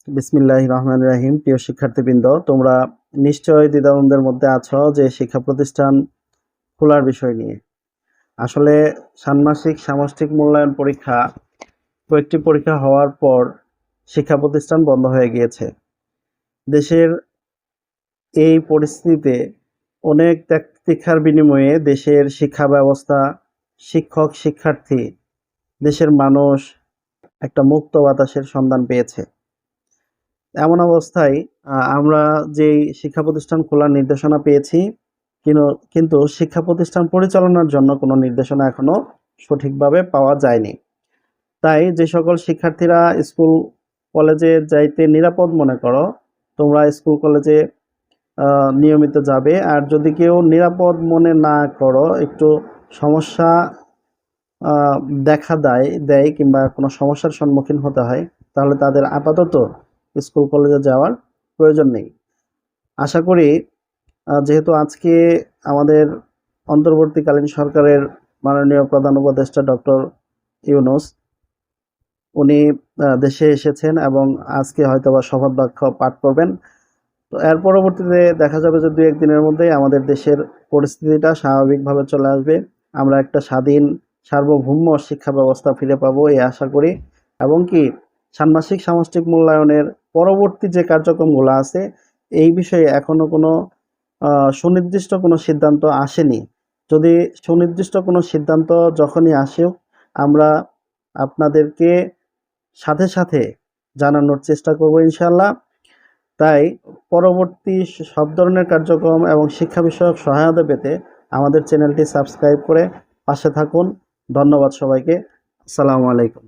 বিসমিল্লাহির রহমানির রহিম। প্রিয় শিক্ষার্থীবৃন্দ, তোমরা নিশ্চয়ই দ্বিধাদ্বন্দ্বের মধ্যে আছো যে শিক্ষা প্রতিষ্ঠান খোলার বিষয় নিয়ে। আসলে ষান্মাসিক সামষ্টিক মূল্যায়ন পরীক্ষা কয়েকটি পরীক্ষা হওয়ার পর শিক্ষা প্রতিষ্ঠান বন্ধ হয়ে গিয়েছে। দেশের এই পরিস্থিতিতে অনেক ত্যাগ তিক্ষার বিনিময়ে দেশের শিক্ষা ব্যবস্থা, শিক্ষক শিক্ষার্থী, দেশের মানুষ একটা মুক্ত বাতাসের সন্ধান পেয়েছে। এমন অবস্থায় আমরা যেই শিক্ষা প্রতিষ্ঠান খোলার নির্দেশনা পেয়েছি, কিন্তু শিক্ষা প্রতিষ্ঠান পরিচালনার জন্য কোনো নির্দেশনা এখনো সঠিকভাবে পাওয়া যায়নি। তাই যে সকল শিক্ষার্থীরা স্কুল কলেজে যাইতে নিরাপদ মনে করো, তোমরা স্কুল কলেজে নিয়মিত যাবে। আর যদি কেউ নিরাপদ মনে না করো, একটু সমস্যা দেখা দেয় কিংবা কোনো সমস্যার সম্মুখীন হতে হয়, তাহলে তাদের আপাতত স্কুল কলেজে যাওয়ার প্রয়োজন নেই। আশা করি যেহেতু আজকে আমাদের অন্তর্বর্তীকালীন সরকারের মাননীয় প্রধান উপদেষ্টা ডক্টর ইউনূস উনি দেশে এসেছেন এবং আজকে হয়তোবা শপথ বাক্য পাঠ করবেন। তো এর পরবর্তীতে দেখা যাবে যে 2-1 দিনের মধ্যেই আমাদের দেশের পরিস্থিতিটা স্বাভাবিকভাবে চলে আসবে। আমরা একটা স্বাধীন সার্বভৌম শিক্ষা ব্যবস্থা ফিরে পাবো এই আশা করি। এবং কি ষান্মাসিক সামষ্টিক মূল্যায়নের পরবর্তী যে কার্যক্রমগুলো আছে, এই বিষয়ে এখনো কোনো সুনির্দিষ্ট কোনো সিদ্ধান্ত আসেনি। যদি সুনির্দিষ্ট কোনো সিদ্ধান্ত যখনই আসুক, আমরা আপনাদেরকে সাথে সাথে জানানোর চেষ্টা করব ইনশাআল্লাহ। তাই পরবর্তী সব ধরনের কার্যক্রম এবং শিক্ষা বিষয়ক সহায়তা পেতে আমাদের চ্যানেলটি সাবস্ক্রাইব করে পাশে থাকুন। ধন্যবাদ সবাইকে। আসসালামু আলাইকুম।